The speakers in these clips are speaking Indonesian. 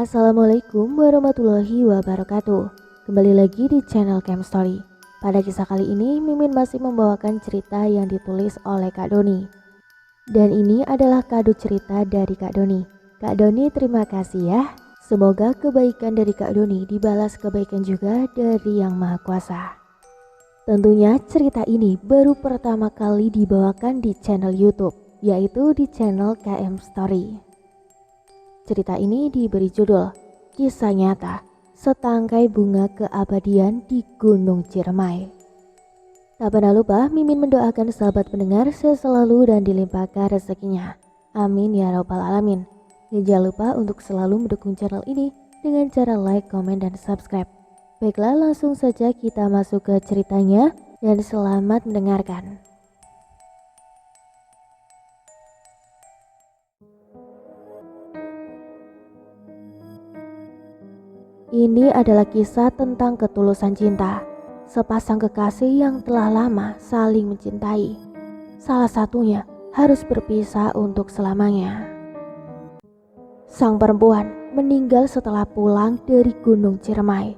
Assalamualaikum warahmatullahi wabarakatuh. Kembali lagi di channel Camp Story. Pada kisah kali ini, Mimin masih membawakan cerita yang ditulis oleh Kak Doni. Dan ini adalah kado cerita dari Kak Doni. Kak Doni, terima kasih ya. Semoga kebaikan dari Kak Doni dibalas kebaikan juga dari Yang Maha Kuasa. Tentunya cerita ini baru pertama kali dibawakan di channel YouTube, yaitu di channel KM Story. Cerita ini diberi judul Kisah Nyata Setangkai Bunga Keabadian di Gunung Ciremai. Tak pernah lupa Mimin mendoakan sahabat pendengar sehat selalu dan dilimpahkan rezekinya. Amin ya rabbal alamin. Dan jangan lupa untuk selalu mendukung channel ini dengan cara like, komen, dan subscribe. Baiklah, langsung saja kita masuk ke ceritanya dan selamat mendengarkan. Ini adalah kisah tentang ketulusan cinta. Sepasang kekasih yang telah lama saling mencintai. Salah satunya harus berpisah untuk selamanya. Sang perempuan meninggal setelah pulang dari Gunung Ciremai.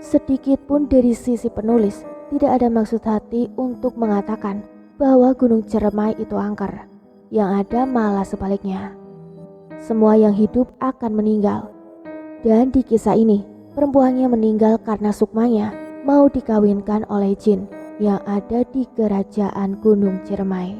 Sedikit pun dari sisi penulis tidak ada maksud hati untuk mengatakan bahwa Gunung Ciremai itu angker. Yang ada malah sebaliknya. Semua yang hidup akan meninggal. Dan di kisah ini, perempuannya meninggal karena sukmanya mau dikawinkan oleh jin yang ada di kerajaan Gunung Ciremai.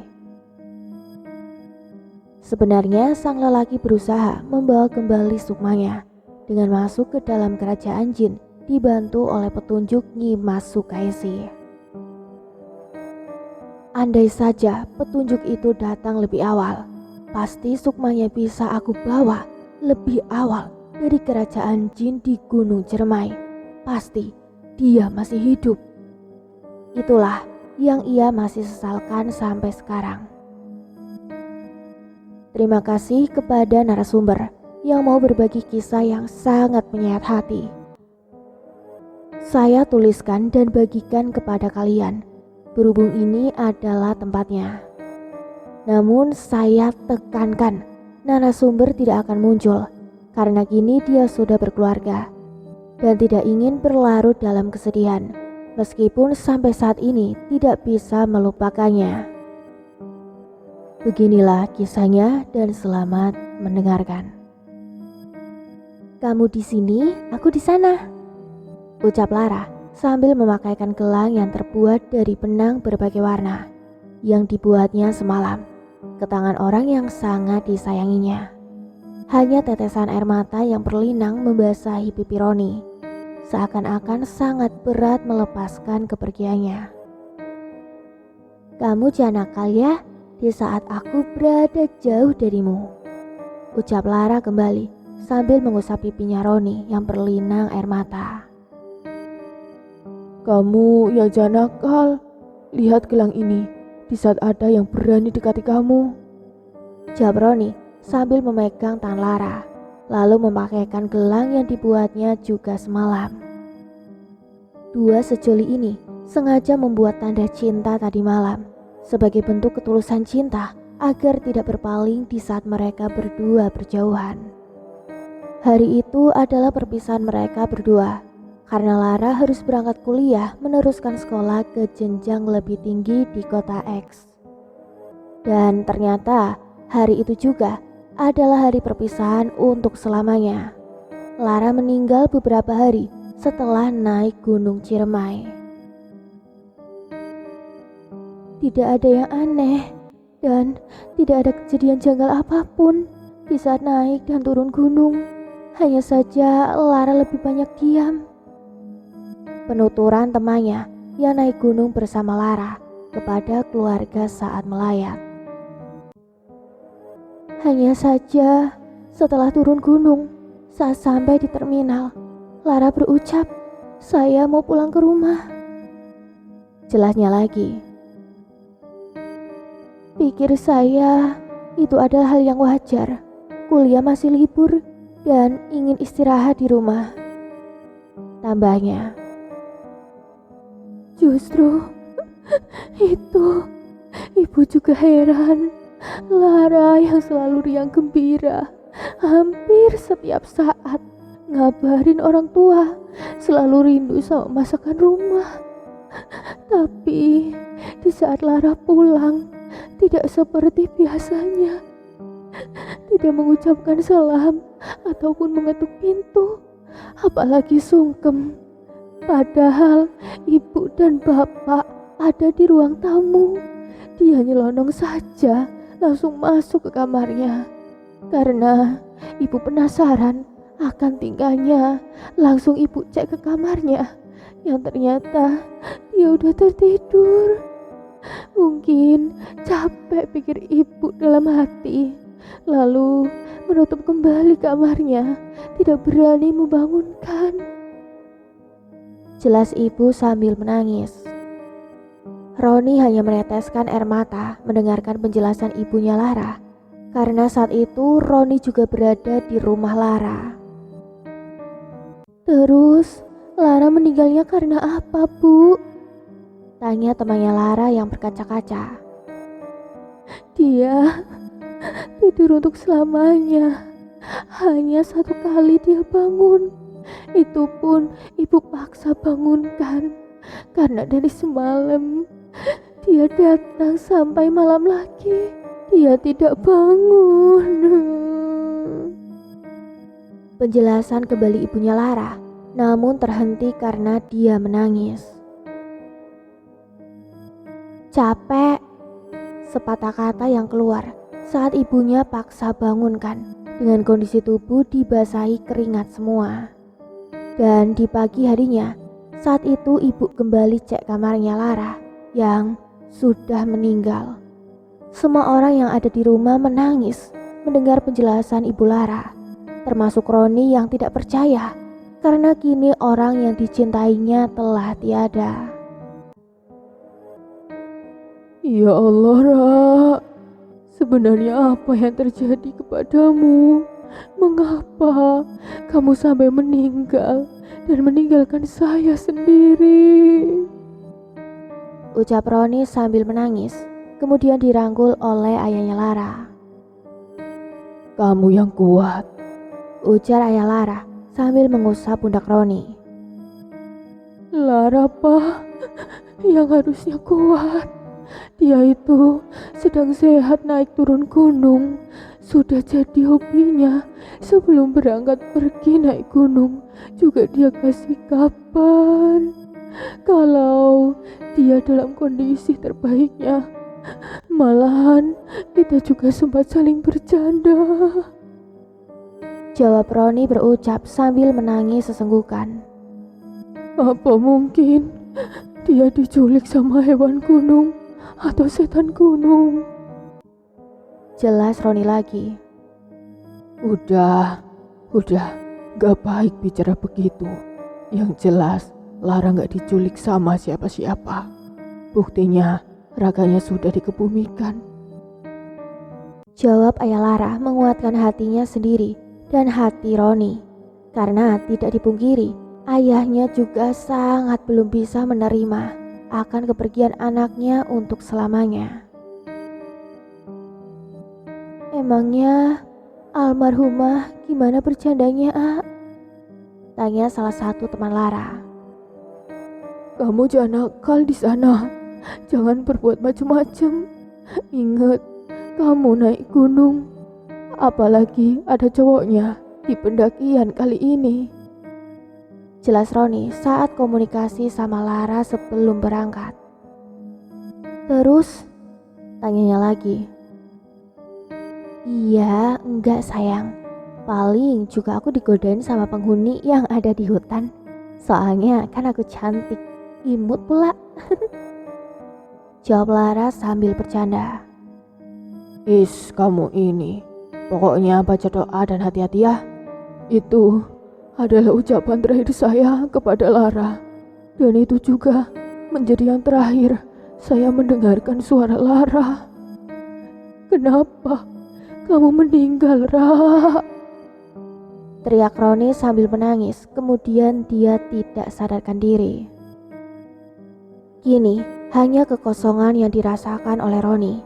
Sebenarnya sang lelaki berusaha membawa kembali sukmanya dengan masuk ke dalam kerajaan jin dibantu oleh petunjuk Nyi Mas Sukaisi. Andai saja petunjuk itu datang lebih awal, pasti sukmanya bisa aku bawa lebih awal dari kerajaan jin di Gunung Ciremai. Pasti dia masih hidup. Itulah yang ia masih sesalkan sampai sekarang. Terima kasih kepada narasumber yang mau berbagi kisah yang sangat menyayat hati. Saya tuliskan dan bagikan kepada kalian, berhubung ini adalah tempatnya. Namun saya tekankan, narasumber tidak akan muncul karena kini dia sudah berkeluarga dan tidak ingin berlarut dalam kesedihan, meskipun sampai saat ini tidak bisa melupakannya. Beginilah kisahnya dan selamat mendengarkan. Kamu di sini, aku di sana, ucap Lara sambil memakaikan gelang yang terbuat dari benang berbagai warna yang dibuatnya semalam ke tangan orang yang sangat disayanginya. Hanya tetesan air mata yang berlinang membasahi pipi Roni, seakan-akan sangat berat melepaskan kepergiannya. Kamu jangan nakal ya, di saat aku berada jauh darimu, ucap Lara kembali sambil mengusap pipinya Roni yang berlinang air mata. Kamu yang jangan nakal, lihat gelang ini di saat ada yang berani dekati kamu, jawab Roni sambil memegang tangan Lara, lalu memakaikan gelang yang dibuatnya juga semalam. Dua sejoli ini sengaja membuat tanda cinta tadi malam, sebagai bentuk ketulusan cinta agar tidak berpaling di saat mereka berdua berjauhan. Hari itu adalah perpisahan mereka berdua, karena Lara harus berangkat kuliah meneruskan sekolah ke jenjang lebih tinggi di kota X. Dan ternyata hari itu juga adalah hari perpisahan untuk selamanya. Lara meninggal beberapa hari setelah naik Gunung Ciremai. Tidak ada yang aneh dan tidak ada kejadian janggal apapun di saat naik dan turun gunung. Hanya saja Lara lebih banyak diam. Penuturan temannya yang naik gunung bersama Lara kepada keluarga saat melayat. Hanya saja setelah turun gunung, saat sampai di terminal, Lara berucap, "Saya mau pulang ke rumah." Jelasnya lagi, pikir saya itu adalah hal yang wajar. Kuliah masih libur dan ingin istirahat di rumah. Tambahnya, justru itu ibu juga heran. Lara yang selalu riang gembira hampir setiap saat ngabarin orang tua, selalu rindu sama masakan rumah. Tapi di saat Lara pulang, tidak seperti biasanya. Tidak mengucapkan salam ataupun mengetuk pintu, apalagi sungkem. Padahal ibu dan bapak ada di ruang tamu. Dia nyelonong saja langsung masuk ke kamarnya. Karena ibu penasaran akan tingkahnya, langsung ibu cek ke kamarnya. Yang ternyata dia udah tertidur. Mungkin capek, pikir ibu dalam hati. Lalu menutup kembali kamarnya, tidak berani membangunkan. Jelas ibu sambil menangis. Roni hanya meneteskan air mata mendengarkan penjelasan ibunya Lara. Karena saat itu Roni juga berada di rumah Lara. Terus Lara meninggalnya karena apa, Bu? Tanya temannya Lara yang berkaca-kaca. Dia tidur untuk selamanya. Hanya satu kali dia bangun. Itu pun ibu paksa bangunkan. Karena dari semalam dia datang sampai malam lagi. Dia tidak bangun. Penjelasan kembali ibunya Lara, namun terhenti karena dia menangis. Capek, sepatah kata yang keluar saat ibunya paksa bangunkan dengan kondisi tubuh dibasahi keringat semua. Dan di pagi harinya, saat itu ibu kembali cek kamarnya Lara yang sudah meninggal. Semua orang yang ada di rumah menangis mendengar penjelasan ibu Lara, termasuk Roni yang tidak percaya karena kini orang yang dicintainya telah tiada. Ya Allah, Ra. Sebenarnya apa yang terjadi kepadamu? Mengapa kamu sampai meninggal dan meninggalkan saya sendiri? Ucap Roni sambil menangis, kemudian dirangkul oleh ayahnya Lara. Kamu yang kuat, ujar ayah Lara sambil mengusap pundak Roni. Lara, Pak, yang harusnya kuat. Dia itu sedang sehat naik turun gunung. Sudah jadi hobinya. Sebelum berangkat pergi naik gunung juga dia kasih kabar kalau dia dalam kondisi terbaiknya. Malahan kita juga sempat saling bercanda. Jawab Roni berucap sambil menangis sesenggukan. Apa mungkin dia diculik sama hewan gunung atau setan gunung? Jelas Roni lagi. Udah, gak baik bicara begitu. Yang jelas Lara gak diculik sama siapa-siapa. Buktinya raganya sudah dikebumikan. Jawab ayah Lara menguatkan hatinya sendiri dan hati Roni. Karena tidak dipungkiri, ayahnya juga sangat belum bisa menerima akan kepergian anaknya untuk selamanya. Emangnya almarhumah gimana bercandanya, A? Tanya salah satu teman Lara. Kamu jangan nakal di sana. Jangan berbuat macam-macam. Ingat, kamu naik gunung. Apalagi ada cowoknya di pendakian kali ini. Jelas Roni saat komunikasi sama Lara sebelum berangkat. Terus, tanyanya lagi. Iya, enggak sayang. Paling juga aku digodain sama penghuni yang ada di hutan. Soalnya kan aku cantik, imut pula. Jawab Lara sambil bercanda. Is, kamu ini. Pokoknya baca doa dan hati-hati ya. Itu adalah ucapan terakhir saya kepada Lara. Dan itu juga menjadi yang terakhir saya mendengarkan suara Lara. Kenapa kamu meninggal, Ra? Teriak Roni sambil menangis, kemudian dia tidak sadarkan diri. Kini hanya kekosongan yang dirasakan oleh Roni.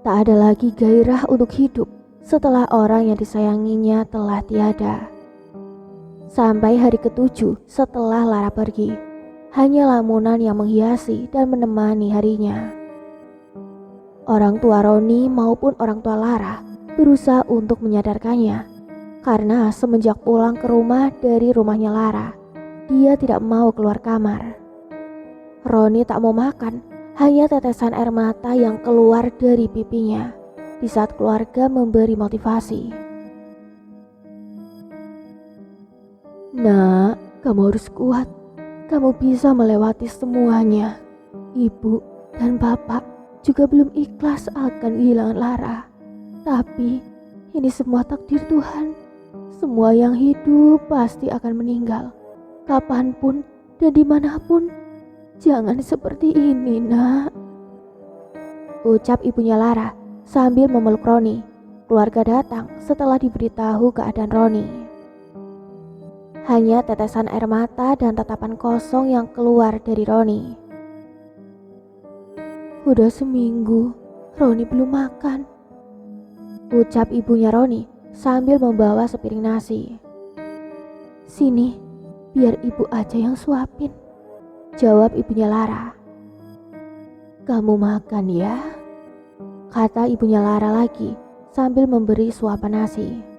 Tak ada lagi gairah untuk hidup setelah orang yang disayanginya telah tiada. Sampai hari ke-7 setelah Lara pergi, hanya lamunan yang menghiasi dan menemani harinya. Orang tua Roni maupun orang tua Lara berusaha untuk menyadarkannya, karena semenjak pulang ke rumah dari rumahnya Lara, dia tidak mau keluar kamar. Roni tak mau makan, hanya tetesan air mata yang keluar dari pipinya di saat keluarga memberi motivasi. "Nak, kamu harus kuat. Kamu bisa melewati semuanya. Ibu dan bapak juga belum ikhlas akan kehilangan Lara. Tapi ini semua takdir Tuhan. Semua yang hidup pasti akan meninggal. Kapanpun dan dimanapun. Jangan seperti ini, nak," ucap ibunya Lara sambil memeluk Roni. Keluarga datang setelah diberitahu keadaan Roni. Hanya tetesan air mata dan tatapan kosong yang keluar dari Roni. "Udah seminggu, Roni belum makan," ucap ibunya Roni sambil membawa sepiring nasi. "Sini, biar ibu aja yang suapin," jawab ibunya Lara. "Kamu makan ya," kata ibunya Lara lagi sambil memberi suapan nasi.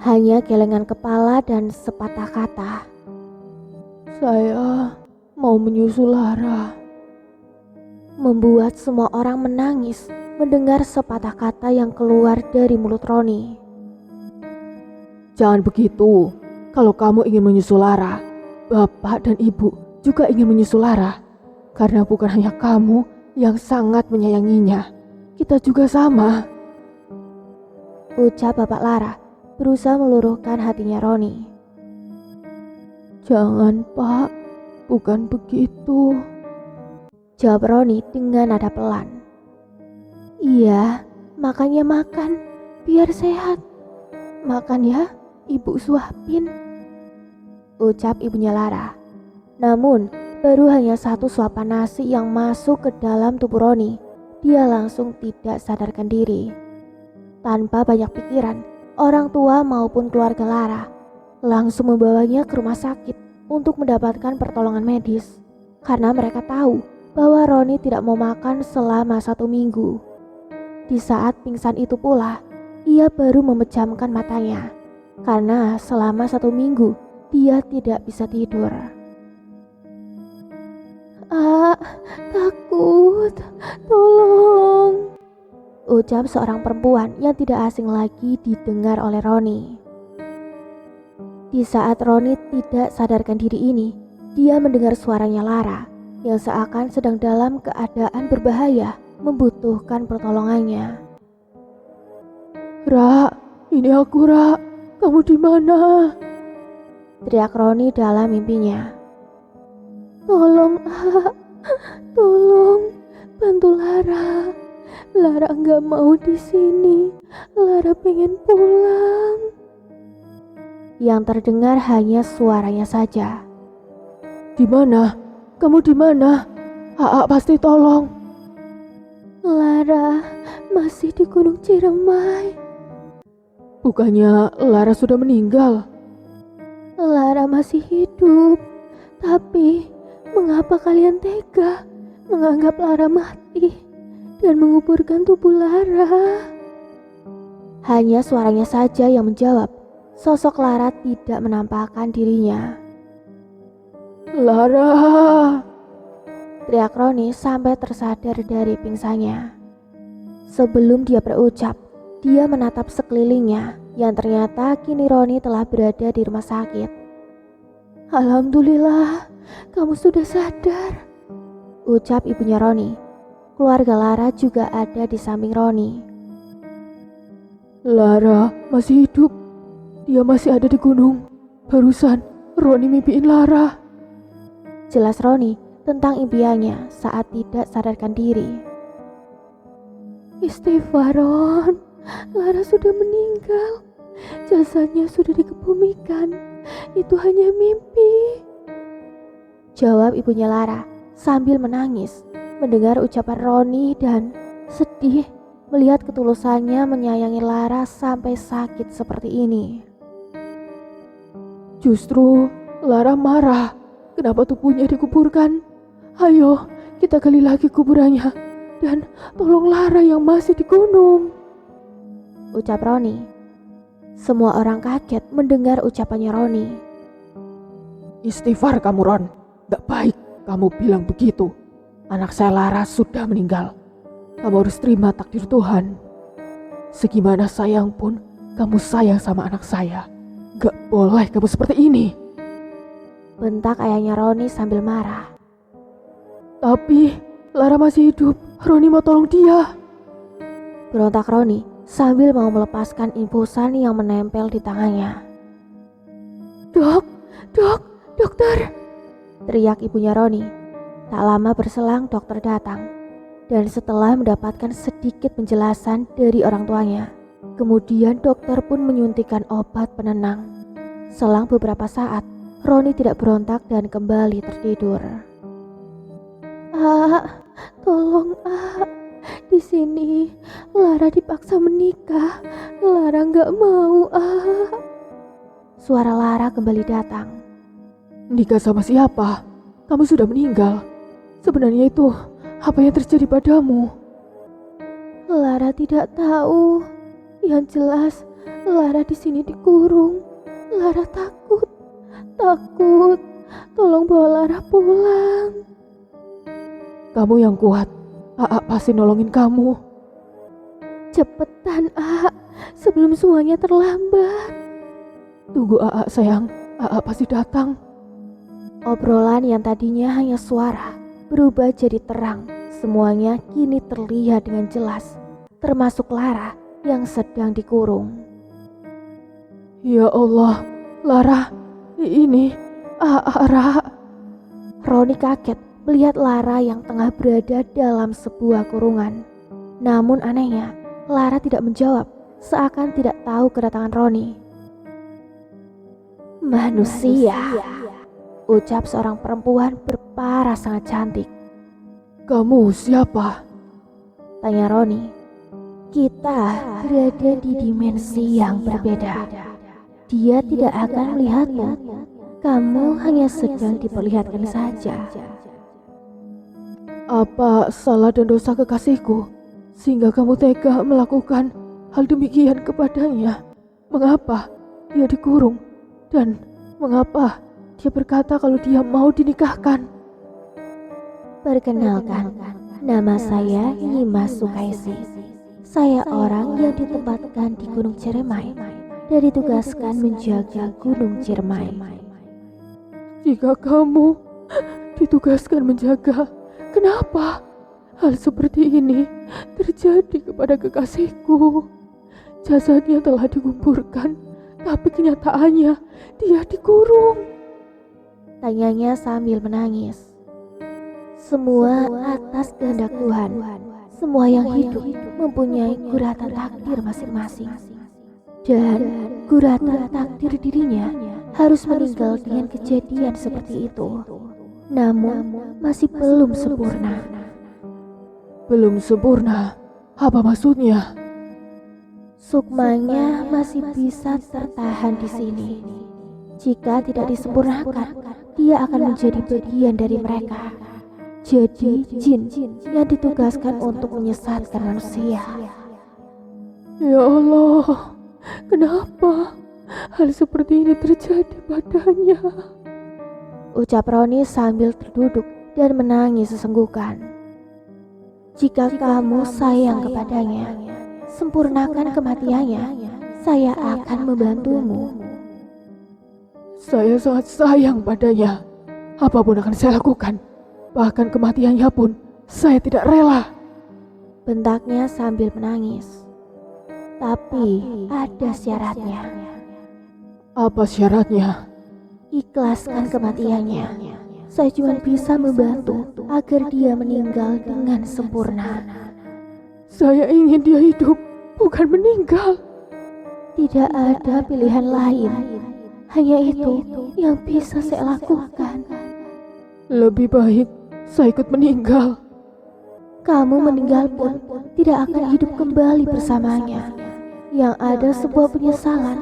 Hanya gelengan kepala dan sepatah kata, "Saya mau menyusul Lara." Membuat semua orang menangis mendengar sepatah kata yang keluar dari mulut Roni. "Jangan begitu. Kalau kamu ingin menyusul Lara, bapak dan ibu juga ingin menyusul Lara. Karena bukan hanya kamu yang sangat menyayanginya, kita juga sama," ucap bapak Lara berusaha meluruhkan hatinya Roni. "Jangan, Pak. Bukan begitu," jawab Roni dengan nada pelan. "Iya, makanya makan, biar sehat. Makan ya, ibu suapin," ucap ibunya Lara. Namun, baru hanya satu suapan nasi yang masuk ke dalam tubuh Roni, dia langsung tidak sadarkan diri. Tanpa banyak pikiran, orang tua maupun keluarga Lara langsung membawanya ke rumah sakit untuk mendapatkan pertolongan medis, karena mereka tahu bahwa Roni tidak mau makan selama 1 minggu. Di saat pingsan itu pula, ia baru memejamkan matanya, karena selama 1 minggu dia tidak bisa tidur. "Ah, takut, tolong," ucap seorang perempuan yang tidak asing lagi didengar oleh Roni. Di saat Roni tidak sadarkan diri ini, dia mendengar suaranya Lara yang seakan sedang dalam keadaan berbahaya membutuhkan pertolongannya. "Ra, ini aku, Ra. Kamu di mana?" teriak Roni dalam mimpinya. "Tolong, tolong, bantu Lara. Lara nggak mau di sini. Lara pengen pulang." Yang terdengar hanya suaranya saja. "Di mana? Kamu di mana? Aa pasti tolong." "Lara masih di Gunung Ciremai." "Bukannya Lara sudah meninggal?" "Lara masih hidup. Tapi mengapa kalian tega menganggap Lara mati dan menguburkan tubuh Lara?" Hanya suaranya saja yang menjawab. Sosok Lara tidak menampakkan dirinya. "Lara!" teriak Roni sampai tersadar dari pingsannya. Sebelum dia berucap, dia menatap sekelilingnya yang ternyata kini Roni telah berada di rumah sakit. "Alhamdulillah, kamu sudah sadar," ucap ibunya Roni. Keluarga Lara juga ada di samping Roni. "Lara masih hidup. Dia masih ada di gunung. Barusan Roni mimpiin Lara." Jelas Roni tentang impiannya saat tidak sadarkan diri. "Istighfar, Ron. Lara sudah meninggal. Jasadnya sudah dikebumikan. Itu hanya mimpi," jawab ibunya Lara sambil menangis mendengar ucapan Roni dan sedih melihat ketulusannya menyayangi Lara sampai sakit seperti ini. Justru Lara marah. Kenapa tubuhnya dikuburkan? Ayo, kita gali lagi kuburannya. Dan tolong Lara yang masih di gunung, ucap Roni. Semua orang kaget mendengar ucapannya Roni. Istighfar kamu, Ron. Gak baik kamu bilang begitu. Anak saya Lara sudah meninggal. Kamu harus terima takdir Tuhan. Segimana sayang pun kamu sayang sama anak saya. Gak boleh kamu seperti ini. Bentak ayahnya Roni sambil marah. Tapi Lara masih hidup. Roni mau tolong dia. Berontak Roni sambil mau melepaskan infusan yang menempel di tangannya. Dokter. Teriak ibunya Roni. Tak lama berselang dokter datang. Dan setelah mendapatkan sedikit penjelasan dari orang tuanya, kemudian dokter pun menyuntikkan obat penenang. Selang beberapa saat, Roni tidak berontak dan kembali tertidur. Tolong di sini Lara dipaksa menikah. Lara nggak mau Suara Lara kembali datang. Nikah sama siapa? Kamu sudah meninggal. Sebenarnya itu apa yang terjadi padamu? Lara tidak tahu. Yang jelas Lara di sini dikurung. Lara takut. Tolong bawa Lara pulang. Kamu yang kuat. Aa pasti nolongin kamu. Cepetan sebelum semuanya terlambat. Tunggu Aa sayang. Aa pasti datang. Obrolan yang tadinya hanya suara berubah jadi terang. Semuanya kini terlihat dengan jelas, termasuk Lara yang sedang dikurung. Ya Allah, Lara, ini Ara. Roni kaget melihat Lara yang tengah berada dalam sebuah kurungan. Namun anehnya, Lara tidak menjawab, seakan tidak tahu kedatangan Roni. Manusia, ucap seorang perempuan berparas sangat cantik. Kamu siapa? Tanya Roni. Kita berada di dimensi yang berbeda. Dia tidak akan melihatmu. Kamu hanya sedang diperlihatkan saja. Apa salah dan dosa kekasihku sehingga kamu tega melakukan hal demikian kepadanya? Mengapa dia dikurung? Dan mengapa dia berkata kalau dia mau dinikahkan? Perkenalkan, nama saya Nyimas Sukaisi. Saya orang yang ditempatkan di Gunung Ciremai dan ditugaskan menjaga Gunung Ciremai. Jika kamu ditugaskan menjaga, kenapa hal seperti ini terjadi kepada kekasihku? Jasadnya telah dikuburkan, tapi kenyataannya dia dikurung. Tanyanya sambil menangis. Semua atas kehendak Tuhan. Semua yang hidup mempunyai guratan takdir masing-masing. Dan guratan takdir dirinya harus meninggal dengan kejadian seperti itu. Namun masih belum sempurna. Belum sempurna? Apa maksudnya? Sukmanya masih bisa tertahan di sini. Jika tidak disempurnakan, dia akan menjadi bagian dari mereka. Jadi jin yang ditugaskan untuk menyesatkan manusia. Ya Allah, kenapa hal seperti ini terjadi padanya? Ucap Roni sambil terduduk dan menangis sesenggukan. Jika kamu sayang kepadanya, sempurnakan kematiannya. Saya akan membantumu. Saya sangat sayang padanya. Apapun akan saya lakukan. Bahkan kematiannya pun saya tidak rela. Bentaknya sambil menangis. Tapi ada syaratnya. Apa syaratnya? Ikhlaskan kematiannya. Saya cuma bisa membantu agar dia meninggal dengan sempurna. Saya ingin dia hidup, bukan meninggal. Tidak ada pilihan lain. Hanya itu yang bisa saya lakukan. Lebih baik saya ikut meninggal. kamu meninggal pun tidak akan hidup kembali bersamanya. Yang ada sebuah penyesalan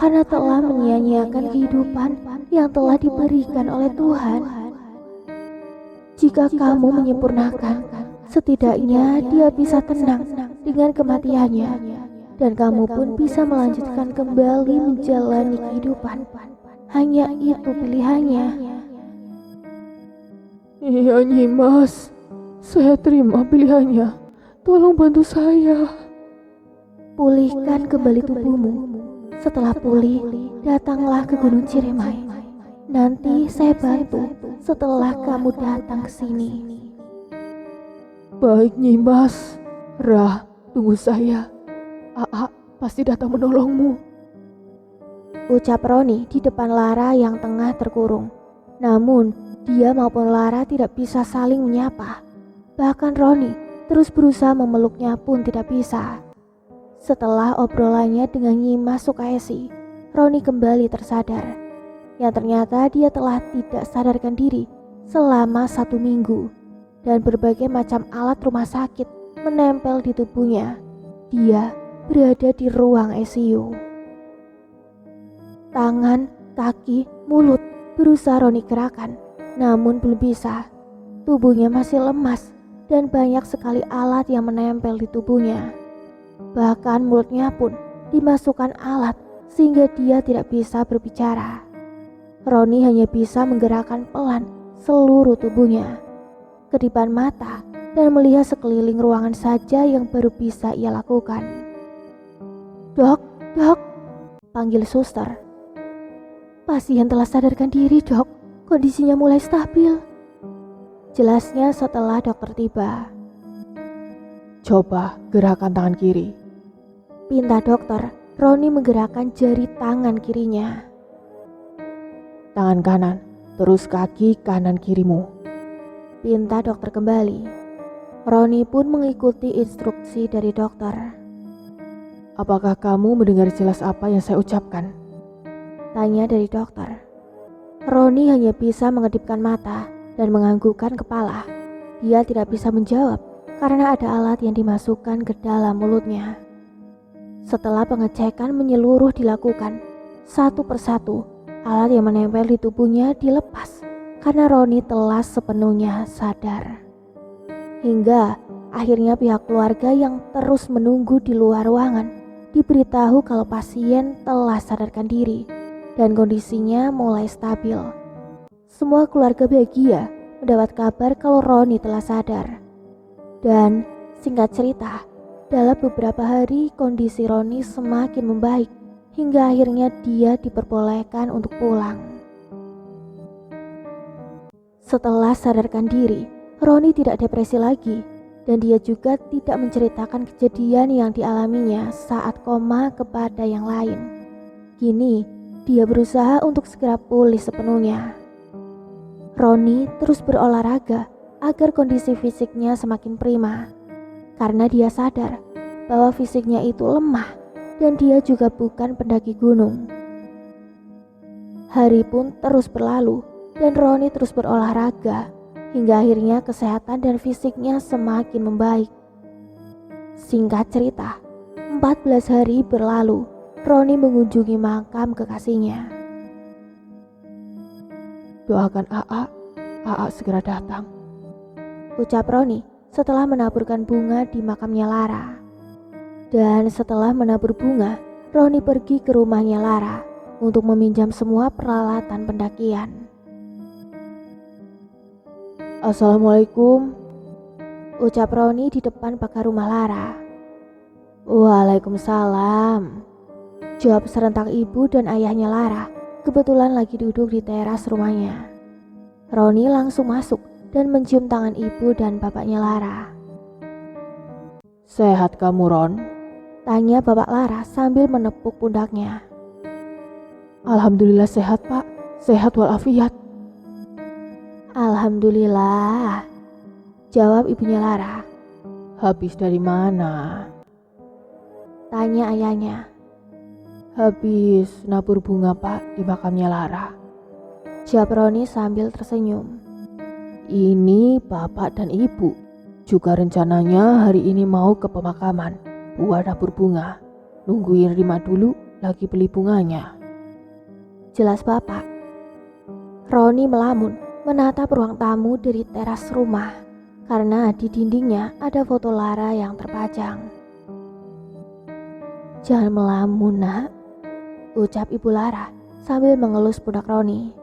karena telah menyia-nyiakan kehidupan yang telah diberikan oleh Tuhan. Jika kamu menyempurnakan, setidaknya dia bisa tenang dengan kematiannya, dan kamu pun bisa melanjutkan kembali menjalani kehidupan. Hanya itu pilihannya. Iya Nyimas, saya terima pilihannya. Tolong bantu saya. Pulihkan kembali tubuhmu. Setelah pulih, datanglah ke Gunung Ciremai. Nanti saya bantu setelah kamu datang ke sini. Baik Nyimas. Rah, tunggu saya. Aa pasti datang menolongmu. Ucap Roni di depan Lara yang tengah terkurung. Namun, dia maupun Lara tidak bisa saling menyapa. Bahkan Roni terus berusaha memeluknya pun tidak bisa. Setelah obrolannya dengan Nyimas Sukaesi, Roni kembali tersadar. Yang ternyata dia telah tidak sadarkan diri selama 1 minggu. Dan berbagai macam alat rumah sakit menempel di tubuhnya. Dia berada di ruang ICU. Tangan, kaki, mulut berusaha Roni gerakan, namun belum bisa. Tubuhnya masih lemas dan banyak sekali alat yang menempel di tubuhnya. Bahkan mulutnya pun dimasukkan alat sehingga dia tidak bisa berbicara. Roni hanya bisa menggerakkan pelan seluruh tubuhnya, kedipan mata, dan melihat sekeliling ruangan saja yang baru bisa ia lakukan. Dok, panggil suster. Pasien telah sadarkan diri, Dok. Kondisinya mulai stabil. Jelasnya setelah dokter tiba. Coba gerakan tangan kiri. Pinta dokter. Roni menggerakkan jari tangan kirinya. Tangan kanan, terus kaki kanan kirimu. Pinta dokter kembali. Roni pun mengikuti instruksi dari dokter. Apakah kamu mendengar jelas apa yang saya ucapkan? Tanya dari dokter. Roni hanya bisa mengedipkan mata dan menganggukkan kepala. Dia tidak bisa menjawab karena ada alat yang dimasukkan ke dalam mulutnya. Setelah pengecekan menyeluruh dilakukan, satu persatu alat yang menempel di tubuhnya dilepas karena Roni telah sepenuhnya sadar. Hingga akhirnya pihak keluarga yang terus menunggu di luar ruangan diberitahu kalau pasien telah sadarkan diri dan kondisinya mulai stabil. Semua keluarga bahagia mendapat kabar kalau Roni telah sadar. Dan singkat cerita, dalam beberapa hari kondisi Roni semakin membaik hingga akhirnya dia diperbolehkan untuk pulang. Setelah sadarkan diri, Roni tidak depresi lagi dan dia juga tidak menceritakan kejadian yang dialaminya saat koma kepada yang lain. Kini, dia berusaha untuk segera pulih sepenuhnya. Roni terus berolahraga agar kondisi fisiknya semakin prima. Karena dia sadar bahwa fisiknya itu lemah dan dia juga bukan pendaki gunung. Hari pun terus berlalu dan Roni terus berolahraga hingga akhirnya kesehatan dan fisiknya semakin membaik. Singkat cerita, 14 hari berlalu, Roni mengunjungi makam kekasihnya. Doakan Aa segera datang. Ucap Roni setelah menaburkan bunga di makamnya Lara. Dan setelah menabur bunga, Roni pergi ke rumahnya Lara untuk meminjam semua peralatan pendakian. Assalamualaikum. Ucap Roni di depan pagar rumah Lara. Waalaikumsalam. Jawab serentak ibu dan ayahnya Lara, kebetulan lagi duduk di teras rumahnya. Roni langsung masuk dan mencium tangan ibu dan bapaknya Lara. Sehat kamu, Ron? Tanya bapak Lara sambil menepuk pundaknya. Alhamdulillah sehat, Pak. Sehat walafiat. Alhamdulillah. Jawab ibunya Lara. Habis dari mana? Tanya ayahnya. Habis nabur bunga, Pak, di makamnya Lara. Jawab Roni sambil tersenyum. Ini bapak dan ibu. Juga rencananya hari ini mau ke pemakaman buat nabur bunga. Nungguin Rima dulu lagi beli bunganya. Jelas Bapak. Roni melamun menatap ruang tamu dari teras rumah karena di dindingnya ada foto Lara yang terpajang. Jangan melamun nak, ucap Ibu Lara sambil mengelus pundak Roni.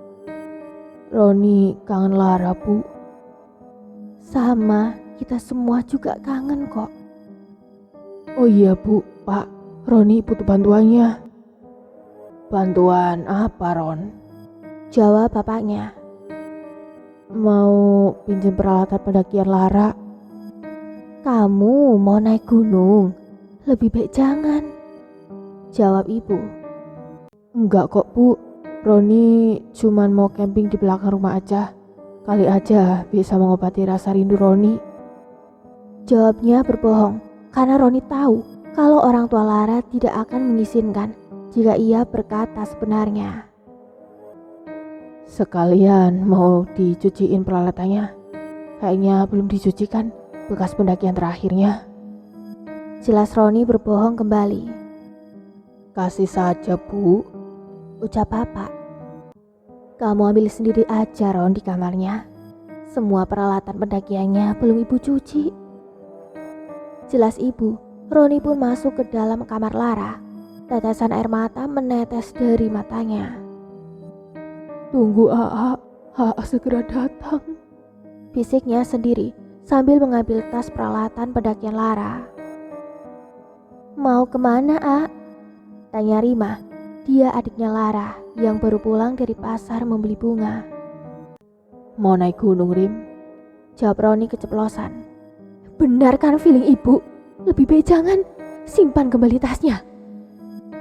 Roni kangen Lara, Bu. Sama, kita semua juga kangen kok. Oh iya, Bu, Pak, Roni butuh bantuannya. Bantuan apa, Ron? Jawab bapaknya. Mau pinjam peralatan pendakian Lara. Kamu mau naik gunung? Lebih baik jangan, jawab ibu. Enggak kok, Bu. Roni cuman mau camping di belakang rumah aja. Kali aja bisa mengobati rasa rindu Roni. Jawabnya berbohong karena Roni tahu kalau orang tua Lara tidak akan mengizinkan jika ia berkata sebenarnya. Sekalian mau dicuciin peralatannya. Kayaknya belum dicuci kan bekas pendakian terakhirnya. Jelas Roni berbohong kembali. Kasih saja, Bu, ucap bapak. Kamu ambil sendiri aja Ron di kamarnya. Semua peralatan pendakiannya belum ibu cuci. Jelas ibu. Roni pun masuk ke dalam kamar Lara. Tetesan air mata menetes dari matanya. Tunggu AA segera datang, bisiknya sendiri sambil mengambil tas peralatan pendakian Lara. Mau kemana, A? Tanya Rima. Dia adiknya Lara yang baru pulang dari pasar membeli bunga. Mau naik gunung, Rim, jawab Roni keceplosan. Benar kan feeling ibu? Lebih baik jangan, simpan kembali tasnya,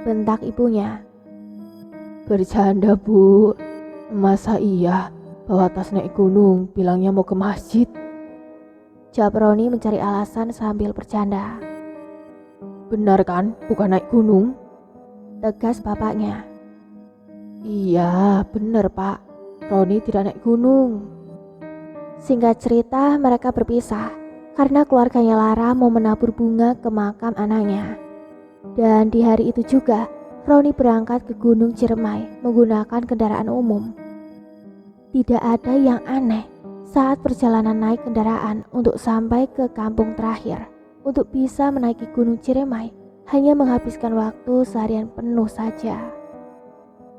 bentak ibunya. Bercanda, Bu. Masa iya bawa tas naik gunung bilangnya mau ke masjid? Jawab Roni mencari alasan sambil bercanda. Benar kan bukan naik gunung? Tegas bapaknya. Iya benar, Pak. Roni tidak naik gunung. Singkat cerita mereka berpisah karena keluarganya Lara mau menabur bunga ke makam anaknya. Dan di hari itu juga Roni berangkat ke Gunung Ciremai menggunakan kendaraan umum. Tidak ada yang aneh saat perjalanan naik kendaraan untuk sampai ke kampung terakhir. Untuk bisa menaiki Gunung Ciremai hanya menghabiskan waktu seharian penuh saja.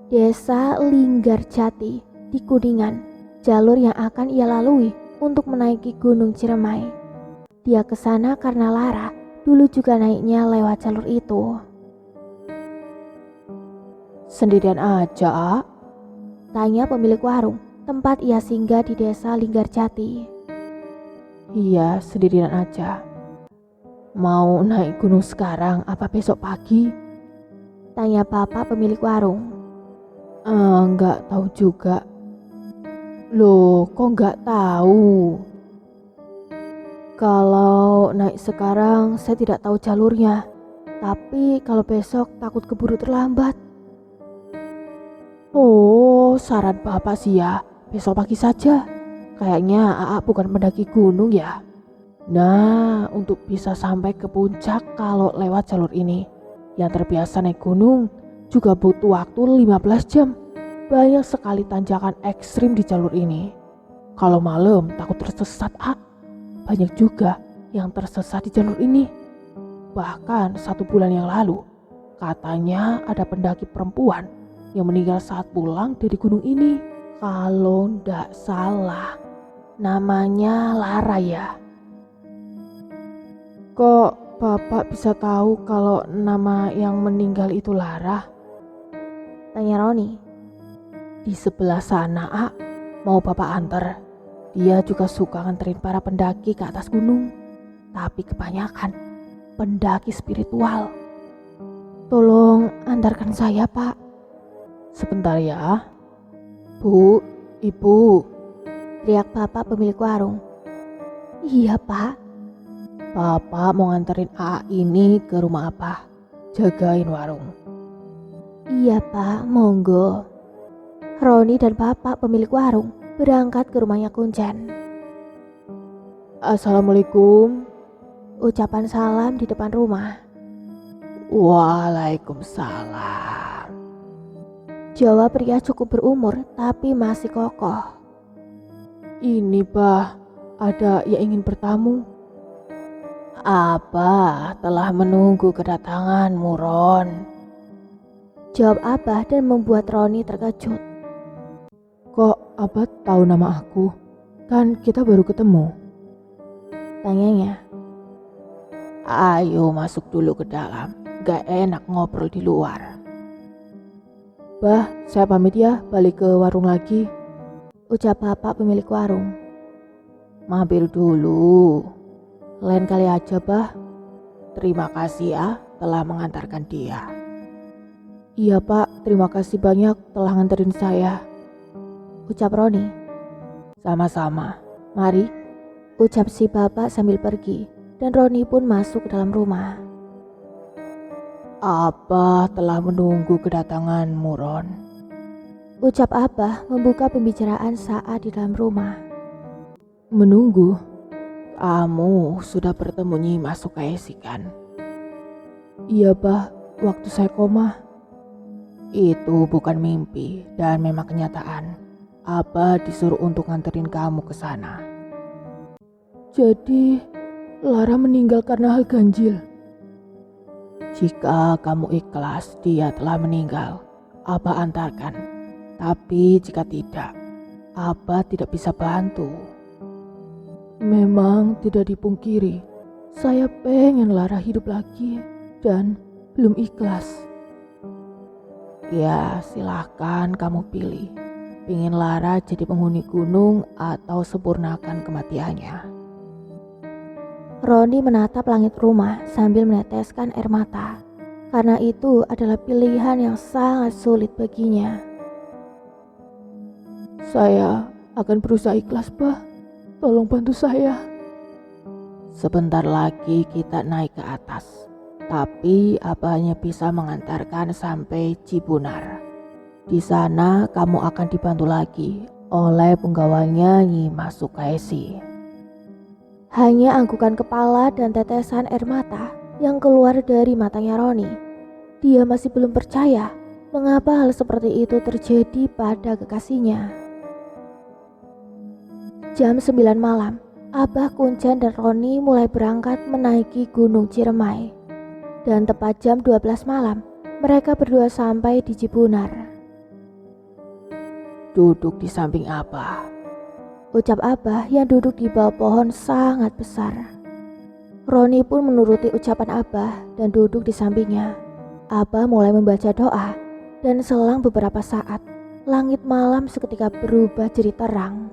Desa Linggarjati di Kuningan, jalur yang akan ia lalui untuk menaiki Gunung Ciremai. Dia ke sana karena Lara dulu juga naiknya lewat jalur itu. Sendirian aja, A? Tanya pemilik warung tempat ia singgah di desa Linggarjati. Iya, sendirian aja. Mau naik gunung sekarang apa besok pagi? Tanya bapak pemilik warung. Enggak tahu juga. Loh, kok enggak tahu? Kalau naik sekarang saya tidak tahu jalurnya. Tapi kalau besok takut keburu terlambat. Oh, saran bapak sih ya, besok pagi saja. Kayaknya AA bukan pendaki gunung ya. Nah, untuk bisa sampai ke puncak kalau lewat jalur ini, yang terbiasa naik gunung juga butuh waktu 15 jam. Banyak sekali tanjakan ekstrim di jalur ini. Kalau malam takut tersesat, A. Banyak juga yang tersesat di jalur ini. Bahkan 1 bulan yang lalu, katanya ada pendaki perempuan yang meninggal saat pulang dari gunung ini. Kalau ndak salah, namanya Lara ya. Kok bapak bisa tahu kalau nama yang meninggal itu Lara? Tanya Roni. Di sebelah sana, A. Mau bapak antar. Dia juga suka nganterin para pendaki ke atas gunung. Tapi kebanyakan pendaki spiritual. Tolong antarkan saya, Pak. Sebentar ya. Bu, Ibu, teriak bapak pemilik warung. Iya pak. Bapak mau nganterin AA ini ke rumah apa? Jagain warung. Iya pak, monggo. Roni dan bapak pemilik warung berangkat ke rumahnya Kuncen. Assalamualaikum. Ucapan salam di depan rumah. Waalaikumsalam. Jawab pria cukup berumur tapi masih kokoh. Ini Bah, ada yang ingin bertamu. Abah telah menunggu kedatanganmu, Ron. Jawab Abah dan membuat Roni terkejut. Kok Abah tahu nama aku? Kan kita baru ketemu. Tanyanya. Ayo masuk dulu ke dalam. Gak enak ngobrol di luar. Bah, saya pamit ya, balik ke warung lagi. Ucap bapak pemilik warung. Mampir dulu. Lain kali aja, Bah. Terima kasih ya telah mengantarkan dia. Iya Pak, terima kasih banyak telah nganterin saya. Ucap Roni. Sama-sama. Mari. Ucap si bapak sambil pergi. Dan Roni pun masuk ke dalam rumah. Abah telah menunggu kedatanganmu, Ron. Ucap Abah membuka pembicaraan saat di dalam rumah. Menunggu? Kamu sudah bertemu Nyimas Sukaisi kan? Iya Bah, waktu saya koma. Itu bukan mimpi dan memang kenyataan. Abah disuruh untuk nganterin kamu ke sana. Jadi, Lara meninggal karena hal ganjil. Jika kamu ikhlas dia telah meninggal, Abah antarkan. Tapi jika tidak, Abah tidak bisa bantu. Memang tidak dipungkiri, saya pengen Lara hidup lagi dan belum ikhlas. Ya silahkan kamu pilih, pingin Lara jadi penghuni gunung atau sempurnakan kematiannya. Roni menatap langit rumah sambil meneteskan air mata. Karena itu adalah pilihan yang sangat sulit baginya. Saya akan berusaha ikhlas, Bah. Tolong bantu saya. Sebentar lagi kita naik ke atas. Tapi Abah hanya bisa mengantarkan sampai Cibunar. Di sana kamu akan dibantu lagi oleh penggawanya Nyimas Sukaisi. Hanya anggukan kepala dan tetesan air mata yang keluar dari matanya Roni. Dia masih belum percaya mengapa hal seperti itu terjadi pada kekasihnya. Jam 9 malam, Abah Kuncen dan Roni mulai berangkat menaiki Gunung Ciremai. Dan tepat jam 12 malam, mereka berdua sampai di Cibunar. Duduk di samping Abah. Ucap Abah yang duduk di bawah pohon sangat besar. Roni pun menuruti ucapan Abah dan duduk di sampingnya. Abah mulai membaca doa dan selang beberapa saat, langit malam seketika berubah jadi terang.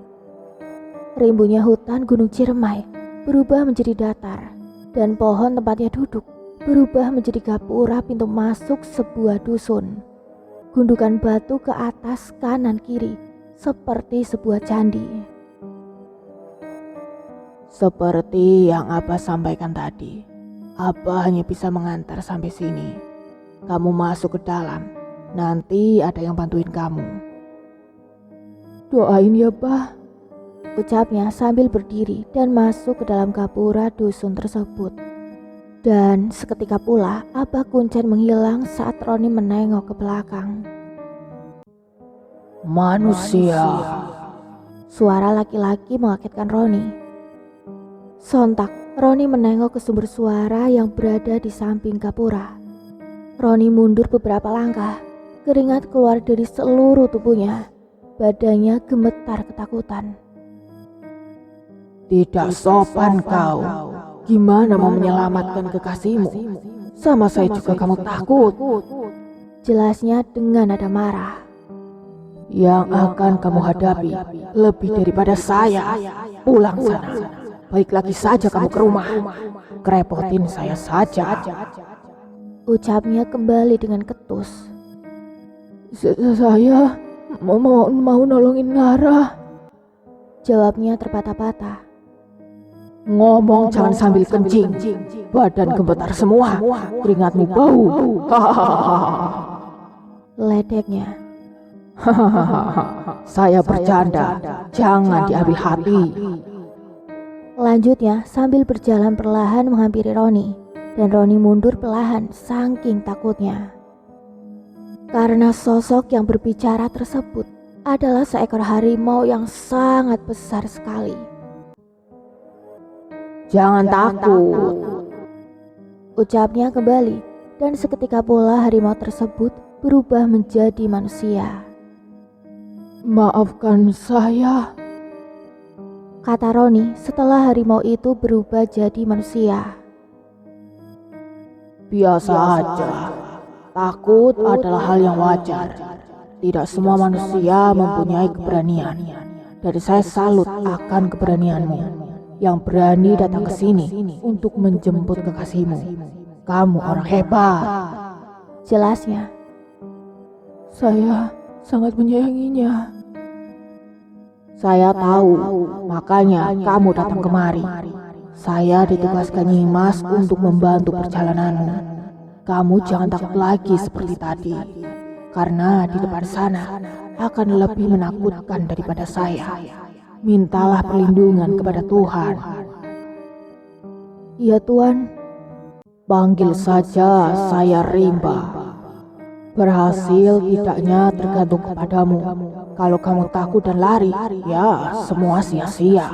Rimbunya hutan Gunung Ciremai berubah menjadi datar dan pohon tempatnya duduk berubah menjadi gapura pintu masuk sebuah dusun. Gundukan batu ke atas kanan kiri seperti sebuah candi. Seperti yang Abah sampaikan tadi, Abah hanya bisa mengantar sampai sini. Kamu masuk ke dalam, nanti ada yang bantuin kamu. Doain ya, Bah. Ucapnya sambil berdiri dan masuk ke dalam gapura dusun tersebut. Dan seketika pula Abah Kuncen menghilang saat Roni menengok ke belakang. Manusia. Suara laki-laki mengagetkan Roni. Sontak, Roni menengok ke sumber suara yang berada di samping gapura. Roni mundur beberapa langkah, keringat keluar dari seluruh tubuhnya. Badannya gemetar ketakutan. Tidak sopan kau. Gimana mau menyelamatkan kekasihmu? Sama saya juga kamu takut. Jelasnya dengan nada marah. Yang akan kamu hadapi lebih daripada saya. Pulang sana. Balik lagi saja kamu ke rumah. Kerepotin saya saja. Ucapnya kembali dengan ketus. Saya mau nolongin Lara. Jawabnya terbata-bata. Ngomong jangan sambil kencing. Badan gemetar semua. Keringatmu bau. Ledeknya. Saya bercanda. Jangan diambil hati. Selanjutnya sambil berjalan perlahan menghampiri Roni, dan Roni mundur perlahan saking takutnya. Karena sosok yang berbicara tersebut adalah seekor harimau yang sangat besar sekali. Jangan takut, ucapnya kembali, dan seketika pula harimau tersebut berubah menjadi manusia. Maafkan saya, kata Roni setelah harimau itu berubah jadi manusia. Biasa aja. Takut adalah hal yang wajar. Tidak semua manusia mempunyai keberanian. Dan saya salut akan keberanianmu yang berani datang ke sini untuk menjemput kekasihmu. Kamu orang hebat, jelasnya. Saya sangat menyayanginya. Saya tahu, makanya kamu datang kemari. Saya ditugaskan Nyimas untuk membantu perjalananmu. Kamu jangan takut lagi seperti tadi, karena di depan sana akan lebih menakutkan daripada saya. Mintalah perlindungan kepada Tuhan. Iya Tuan. Panggil saja saya Rimba. Berhasil tidaknya tergantung kepadamu. Kalau kamu takut dan lari, ya semua sia-sia.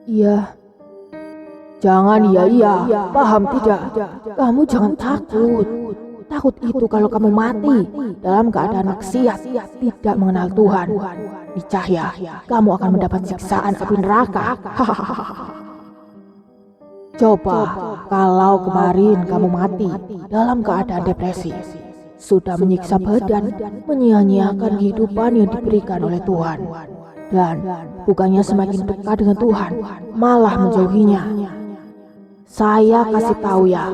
Iya. Jangan iya, paham tidak? Kamu jangan takut. Takut itu kalau kamu mati dalam keadaan maksiat, tidak mengenal Tuhan. Niscaya kamu akan mendapat siksaan api neraka. Coba kalau kemarin kamu mati dalam keadaan depresi, sudah menyiksa badan, menyia-nyiakan kehidupan yang diberikan oleh Tuhan. Dan bukannya semakin dekat dengan Tuhan, malah menjauhinya. Saya kasih tahu ya,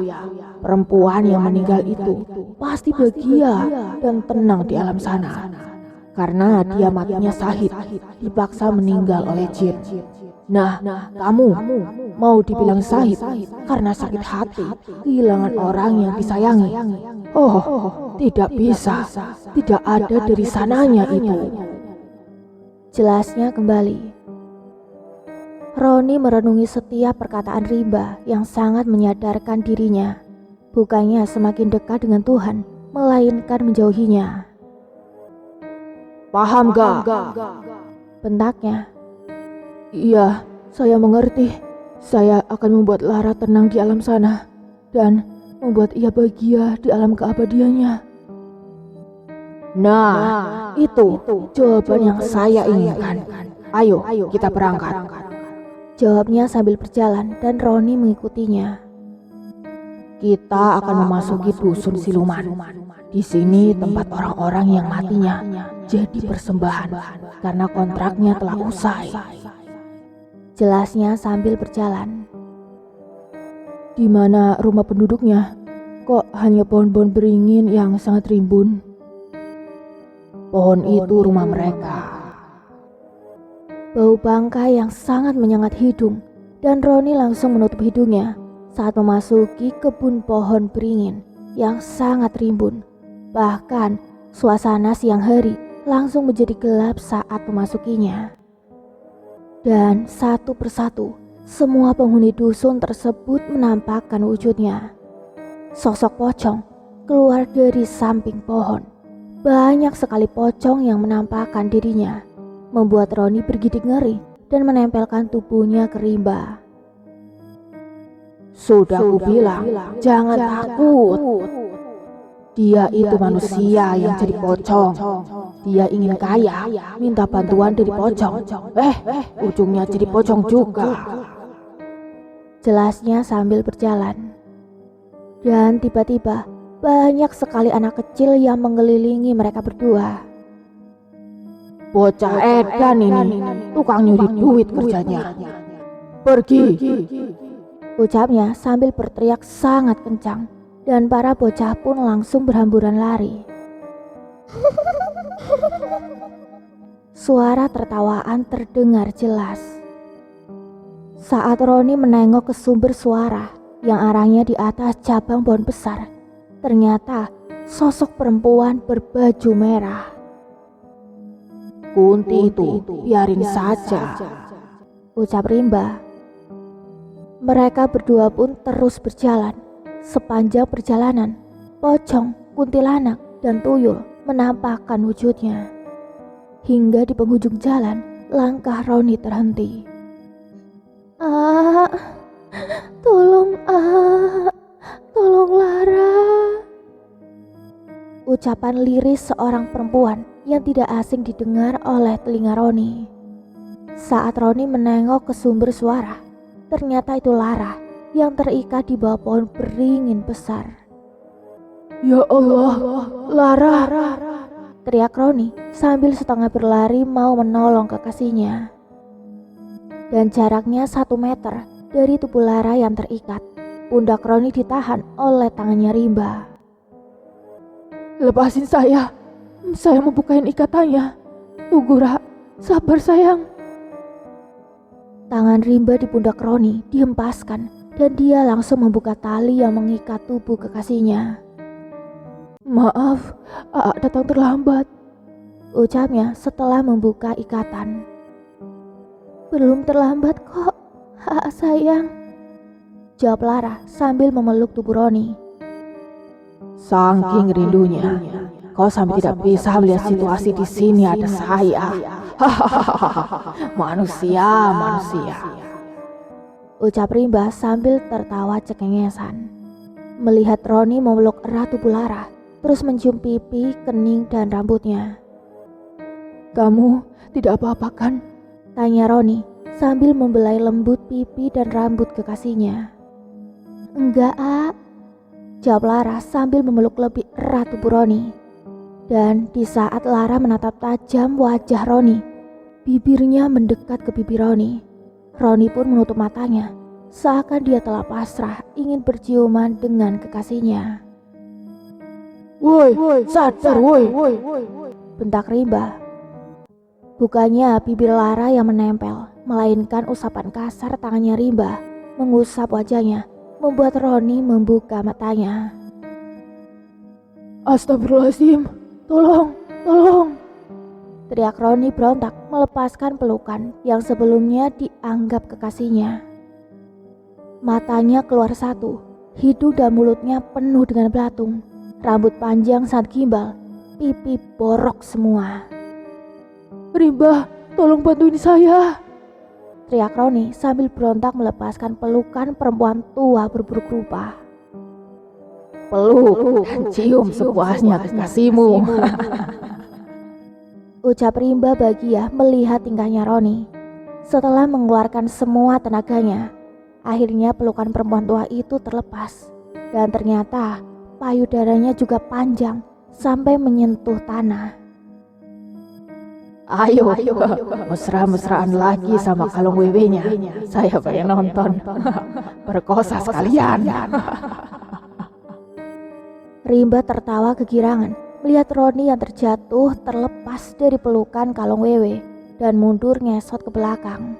perempuan yang meninggal itu pasti bahagia dan tenang di alam sana. Karena dia matinya syahid, dipaksa meninggal oleh jin. Nah, kamu mau dibilang syahid karena sakit hati, kehilangan orang yang disayangi. Oh, tidak bisa, tidak ada dari sananya itu. Jelasnya kembali. Roni merenungi setiap perkataan Rimba yang sangat menyadarkan dirinya. Bukannya semakin dekat dengan Tuhan, melainkan menjauhinya. Paham gak? Bentaknya. Iya, saya mengerti. Saya akan membuat Lara tenang di alam sana dan membuat ia bahagia di alam keabadiannya. Nah, itu jawaban yang saya inginkan. Ayo, kita berangkat. Jawabnya sambil berjalan dan Roni mengikutinya. Kita akan memasuki dusun siluman. Di sini tempat orang-orang yang matinya jadi persembahan karena kontraknya telah usai. Jelasnya sambil berjalan. Di mana rumah penduduknya? Kok hanya pohon-pohon beringin yang sangat rimbun? Pohon itu rumah mereka. Bau bangkai yang sangat menyengat hidung, dan Roni langsung menutup hidungnya saat memasuki kebun pohon beringin yang sangat rimbun. Bahkan suasana siang hari langsung menjadi gelap saat memasukinya. Dan satu persatu semua penghuni dusun tersebut menampakkan wujudnya. Sosok pocong keluar dari samping pohon. Banyak sekali pocong yang menampakkan dirinya, membuat Roni bergidik ngeri dan menempelkan tubuhnya ke Rimba. Sudah kubilang, jangan takut. Dia itu manusia yang jadi pocong. Dia ingin kaya, minta bantuan dari pocong. Ujungnya jadi pocong juga. Jelasnya sambil berjalan. Dan tiba-tiba banyak sekali anak kecil yang mengelilingi mereka berdua. Bocah edan ini, tukang nyuri duit kerjanya. Pergi. Ucapnya sambil berteriak sangat kencang, dan para bocah pun langsung berhamburan lari. Suara tertawaan terdengar jelas. Saat Roni menengok ke sumber suara yang arahnya di atas cabang pohon besar, ternyata sosok perempuan berbaju merah. Kunti itu, biarin saja. ucap Rimba. Mereka berdua pun terus berjalan. Sepanjang perjalanan, pocong, kuntilanak, dan tuyul menampakkan wujudnya. Hingga di penghujung jalan, langkah Roni terhenti. Tolong Lara. Ucapan liris seorang perempuan yang tidak asing didengar oleh telinga Roni. Saat Roni menengok ke sumber suara, ternyata itu Lara yang terikat di bawah pohon beringin besar. Ya Allah, Lara. Teriak Roni sambil setengah berlari mau menolong kekasihnya. Dan jaraknya 1 meter dari tubuh Lara yang terikat, pundak Roni ditahan oleh tangannya Rimba. Lepasin saya membukain ikatannya. Tunggu, Ra, sabar sayang. Tangan Rimba di pundak Roni dihempaskan dan dia langsung membuka tali yang mengikat tubuh kekasihnya. Maaf, datang terlambat, ucapnya setelah membuka ikatan. Belum terlambat kok, sayang, jawab Lara sambil memeluk tubuh Roni. Saking rindunya, kau sampai tidak bisa melihat situasi di sini ada saya. Manusia. Ucap Rimba sambil tertawa cekengesan. Melihat Roni memeluk erat tubuh Lara, terus mencium pipi, kening, dan rambutnya. Kamu tidak apa-apa kan? Tanya Roni sambil membelai lembut pipi dan rambut kekasihnya. Enggak, jawab Lara sambil memeluk lebih erat tubuh Roni. Dan di saat Lara menatap tajam wajah Roni, bibirnya mendekat ke bibir Roni. Roni pun menutup matanya, seakan dia telah pasrah ingin berciuman dengan kekasihnya. Woi, sadar woi, bentak Rimba. Bukannya bibir Lara yang menempel, melainkan usapan kasar tangannya Rimba mengusap wajahnya, membuat Roni membuka matanya. Astagfirullahaladzim, tolong. Teriak Roni berontak melepaskan pelukan yang sebelumnya dianggap kekasihnya. Matanya keluar satu, hidung dan mulutnya penuh dengan belatung, rambut panjang sangat gimbal, pipi borok semua. Rimba, tolong bantuin saya, teriak Roni sambil berontak melepaskan pelukan perempuan tua berburuk rupa. Peluk dan cium sepuasnya kekasihmu. Ucap Rimba bahagia melihat tingkahnya Roni. Setelah mengeluarkan semua tenaganya, akhirnya pelukan perempuan tua itu terlepas. Dan ternyata payudaranya juga panjang sampai menyentuh tanah. Ayo, mesra-mesraan lagi sama kalung wewe-nya. Saya pengen nonton. Perkosa sekalian. Rimba tertawa kegirangan melihat Roni yang terjatuh terlepas dari pelukan kalung wewe dan mundur ngesot ke belakang.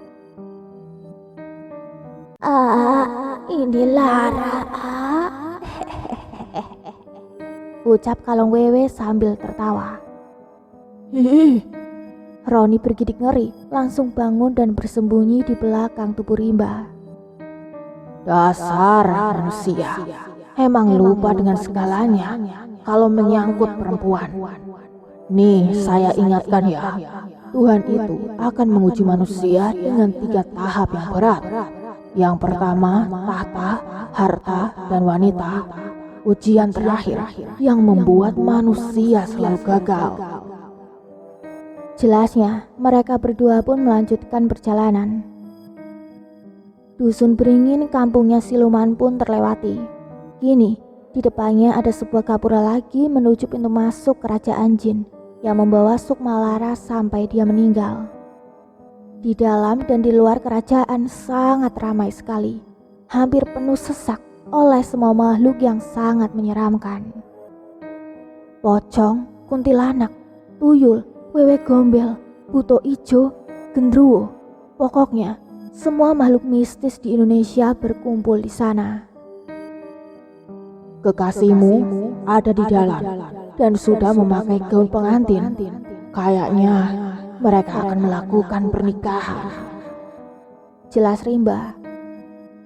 Ini Lara. Ucap kalung wewe sambil tertawa. Roni bergidik ngeri, langsung bangun dan bersembunyi di belakang tubuh Rimba. Dasar manusia, emang lupa dengan segalanya kalau menyangkut perempuan. Nih, saya ingatkan ya, Tuhan itu akan menguji manusia dengan 3 tahap yang berat. Yang pertama, tahta, harta, dan wanita. Ujian terakhir yang membuat manusia selalu gagal. Jelasnya, mereka berdua pun melanjutkan perjalanan. Dusun beringin kampungnya siluman pun terlewati. Kini, di depannya ada sebuah gapura lagi menuju pintu masuk kerajaan jin yang membawa Sukma Lara sampai dia meninggal. Di dalam dan di luar kerajaan sangat ramai sekali, hampir penuh sesak oleh semua makhluk yang sangat menyeramkan. Pocong, kuntilanak, tuyul, wewe gombel, buto ijo, gendruwo, pokoknya semua makhluk mistis di Indonesia berkumpul di sana. Kekasihmu ada di dalam dan sudah memakai gaun pengantin. Kayaknya mereka akan melakukan pernikahan. jelas Rimba.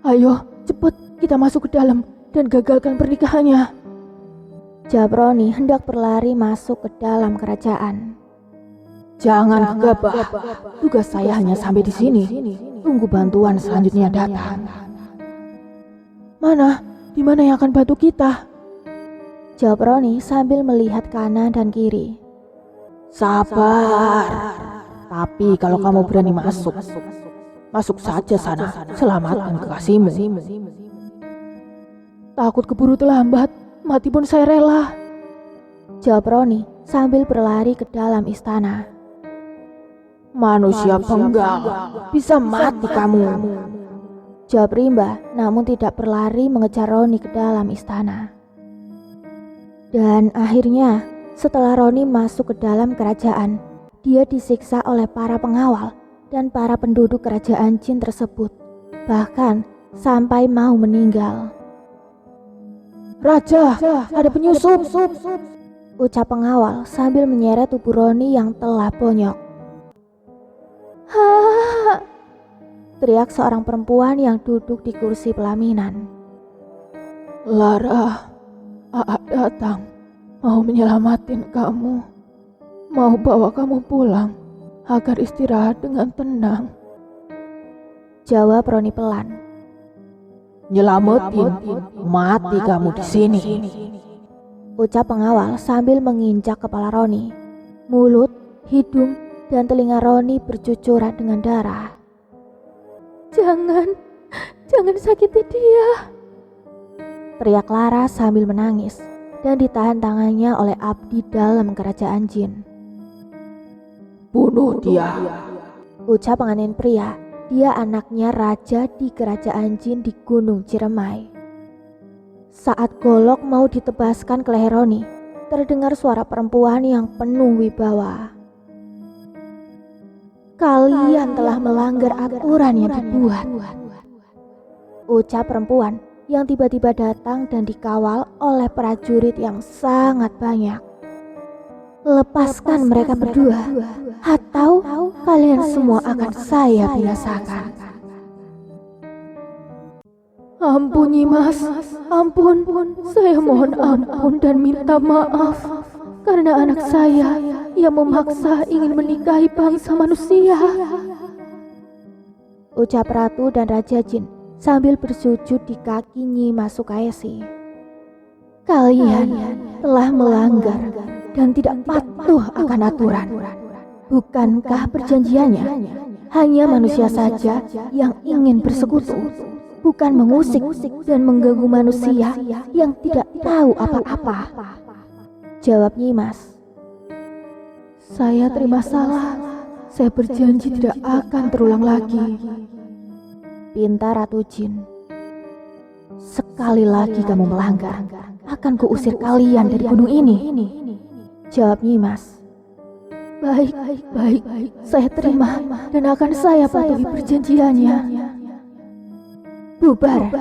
Ayo, cepat kita masuk ke dalam dan gagalkan pernikahannya. Jawab Roni hendak berlari masuk ke dalam kerajaan. Jangan gegabah. Tugas saya hanya sampai di sini. Tunggu bantuan selanjutnya datang. Mana? Di mana yang akan bantu kita? Jawab Roni sambil melihat kanan dan kiri. Sabar. Tapi kalau kamu berani masuk, masuk saja sana. Selamatkan kekasihmu. Takut keburu terlambat. Mati pun saya rela. Jawab Roni sambil berlari ke dalam istana. Manusia penggal, bisa mati kamu. Jawab Rimba, namun tidak berlari mengejar Roni ke dalam istana. Dan akhirnya, setelah Roni masuk ke dalam kerajaan, dia disiksa oleh para pengawal dan para penduduk kerajaan jin tersebut, bahkan sampai mau meninggal. Raja, ada penyusup. Ucap pengawal sambil menyeret tubuh Roni yang telah bonyok. "Ha!" teriak seorang perempuan yang duduk di kursi pelaminan. Lara, Aa datang, mau menyelamatin kamu, mau bawa kamu pulang agar istirahat dengan tenang. Jawab Roni pelan. Nyelamatin, mati kamu di sini. Ucap pengawal sambil menginjak kepala Roni. Mulut, hidung, dan telinga Roni bercucuran dengan darah. Jangan sakiti dia, teriak Lara sambil menangis dan ditahan tangannya oleh abdi dalam kerajaan jin. Bunuh dia, ucap pengantin pria. Dia anaknya raja di kerajaan jin di Gunung Ciremai. Saat golok mau ditebaskan ke leher Roni, terdengar suara perempuan yang penuh wibawa. "Kalian telah melanggar aturan yang dibuat," ucap perempuan yang tiba-tiba datang dan dikawal oleh prajurit yang sangat banyak. "Lepaskan mereka berdua, atau kalian semua akan saya binasakan." Ampun Nyimas, ampun, saya mohon ampun dan minta maaf karena anak saya yang memaksa ingin menikahi bangsa manusia. Ucap Ratu dan Raja Jin sambil bersujud di kaki Nyimas Sukaesi. "Kalian telah melanggar dan tidak patuh akan aturan. Bukankah perjanjiannya hanya manusia saja yang ingin bersekutu, bukan mengusik dan mengganggu manusia yang tidak tahu apa-apa?" Jawab Nyimas. Saya terima salah. Saya berjanji tidak akan terulang lagi. Pinta Ratu Jin. "Sekali lagi kamu melanggar, akan kuusir kalian dari gunung ini." Jawab Nyimas. Baik, saya terima dan akan saya patuhi perjanjiannya. "Bubar,"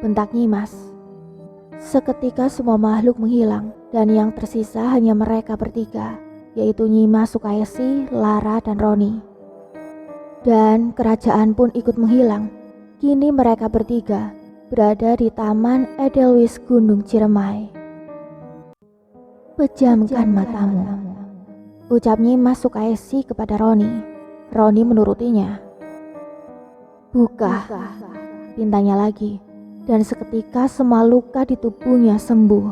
bentak Nyimas. Seketika semua makhluk menghilang dan yang tersisa hanya mereka bertiga, yaitu Nyimas Sukaesi, Lara, dan Roni. Dan kerajaan pun ikut menghilang. Kini mereka bertiga berada di Taman Edelweiss Gunung Ciremai. "Pejamkan matamu," ucap Nyimas Sukaesi kepada Roni. Roni menurutinya. "Buka," pintanya lagi, dan seketika semua luka di tubuhnya sembuh.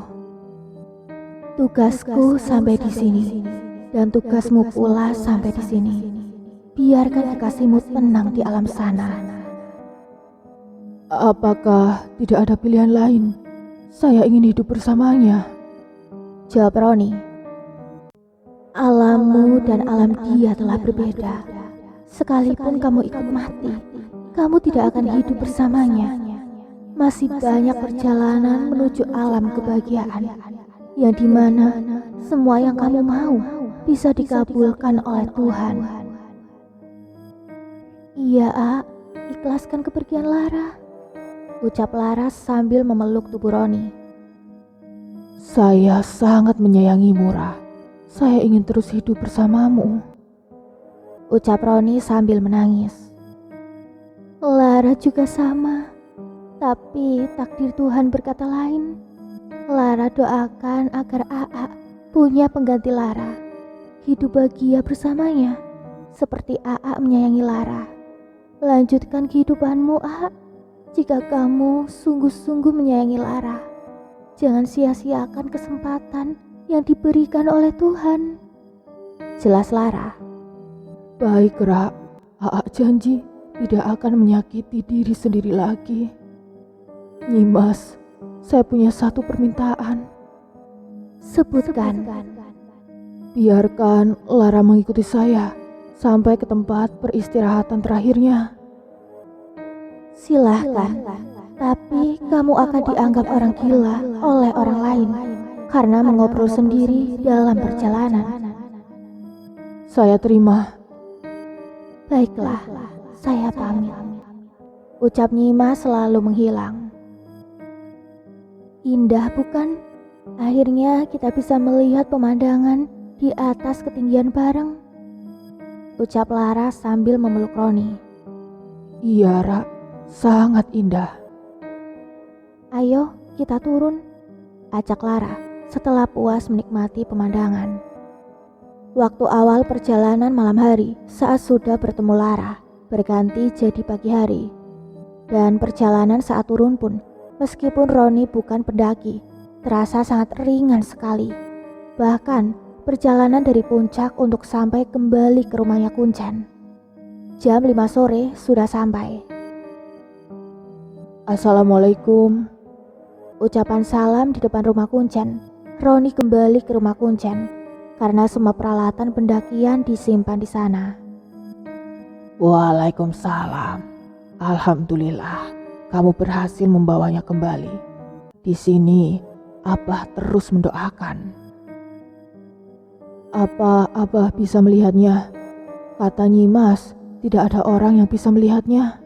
"Tugasku sampai di sini, dan tugasmu pula sampai di sini. Biarkan kekasihmu tenang di alam sana." Apakah tidak ada pilihan lain? Saya ingin hidup bersamanya. Jawab Roni. "Alammu dan alam dia telah berbeda. Sekalipun kamu ikut mati, kamu tidak akan hidup bersamanya. Masih banyak perjalanan menuju alam kebahagiaan, yang dimana semua yang kamu mau bisa dikabulkan oleh Tuhan." "Iya, ikhlaskan kepergian Lara," ucap Lara sambil memeluk tubuh Roni. Saya sangat menyayangimu, Ra. Saya ingin terus hidup bersamamu. Ucap Roni sambil menangis. Lara juga sama. Tapi takdir Tuhan berkata lain. Lara doakan agar AA punya pengganti Lara. Hidup bahagia bersamanya. Seperti AA menyayangi Lara. Lanjutkan kehidupanmu, AA. Jika kamu sungguh-sungguh menyayangi Lara, jangan sia-siakan kesempatan yang diberikan oleh Tuhan. Jelas Lara. Baik, Ra. AA janji tidak akan menyakiti diri sendiri lagi. Nyimas, saya punya satu permintaan. Sebutkan. Biarkan Lara mengikuti saya sampai ke tempat peristirahatan terakhirnya. Silahkan. Tapi kamu akan dianggap orang gila oleh orang lain karena mengobrol sendiri dalam perjalanan. Saya terima. Baiklah, saya pamit. Ucap Nyimas selalu menghilang. Indah bukan? Akhirnya kita bisa melihat pemandangan di atas ketinggian bareng. Ucap Lara sambil memeluk Roni. Iya, Ra. Sangat indah. Ayo kita turun, ajak Lara setelah puas menikmati pemandangan. Waktu awal perjalanan malam hari saat sudah bertemu Lara berganti jadi pagi hari. Dan perjalanan saat turun pun, meskipun Roni bukan pendaki, terasa sangat ringan sekali. Bahkan perjalanan dari puncak untuk sampai kembali ke rumahnya Kuncen. Jam 5 sore sudah sampai. Assalamualaikum. Ucapan salam di depan rumah Kuncen. Roni kembali ke rumah Kuncen karena semua peralatan pendakian disimpan di sana. Waalaikumsalam. Alhamdulillah, kamu berhasil membawanya kembali. Di sini, Abah terus mendoakan. Apa Abah bisa melihatnya? Kata Nyimas, tidak ada orang yang bisa melihatnya.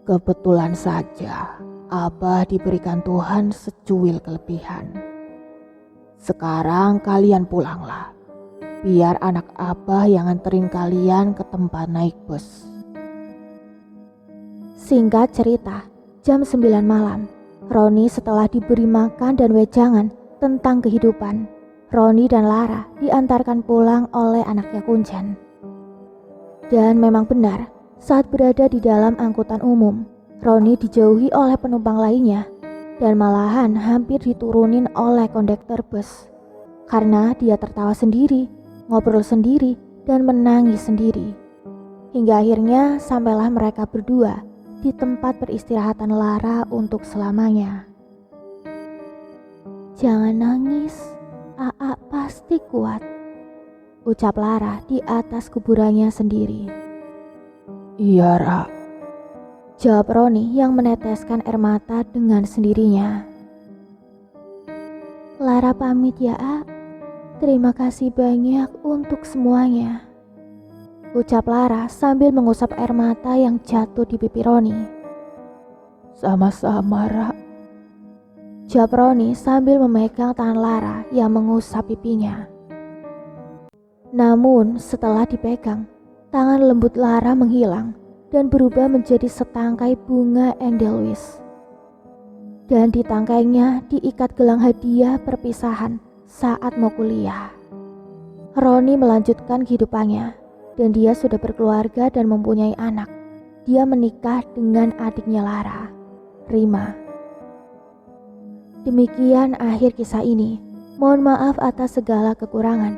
Kebetulan saja, Abah diberikan Tuhan secuil kelebihan. Sekarang kalian pulanglah. Biar anak Abah yang nganterin kalian ke tempat naik bus. Singkat cerita, jam 9 malam, Roni setelah diberi makan dan wejangan tentang kehidupan, Roni dan Lara diantarkan pulang oleh anaknya Kuncen. Dan memang benar, saat berada di dalam angkutan umum, Roni dijauhi oleh penumpang lainnya dan malahan hampir diturunin oleh kondektur bus. Karena dia tertawa sendiri, ngobrol sendiri, dan menangis sendiri. Hingga akhirnya sampailah mereka berdua di tempat peristirahatan Lara untuk selamanya. Jangan nangis, AA pasti kuat, ucap Lara di atas kuburannya sendiri. Iya, Ra, jawab Roni yang meneteskan air mata dengan sendirinya. Lara pamit ya, A. Terima kasih banyak untuk semuanya, ucap Lara sambil mengusap air mata yang jatuh di pipi Roni. Sama-sama, Ra, jawab Roni sambil memegang tangan Lara yang mengusap pipinya. Namun setelah dipegang, tangan lembut Lara menghilang dan berubah menjadi setangkai bunga Edelweiss. Dan di tangkainya diikat gelang hadiah perpisahan saat mau kuliah. Roni melanjutkan kehidupannya dan dia sudah berkeluarga dan mempunyai anak. Dia menikah dengan adiknya Lara, Rima. Demikian akhir kisah ini. Mohon maaf atas segala kekurangan.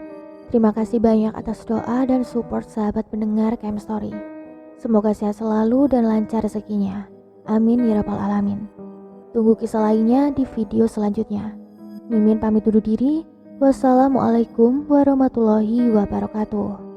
Terima kasih banyak atas doa dan support sahabat pendengar Camp Story. Semoga sehat selalu dan lancar rezekinya. Amin ya rabbal alamin. Tunggu kisah lainnya di video selanjutnya. Mimin pamit undur diri. Wassalamualaikum warahmatullahi wabarakatuh.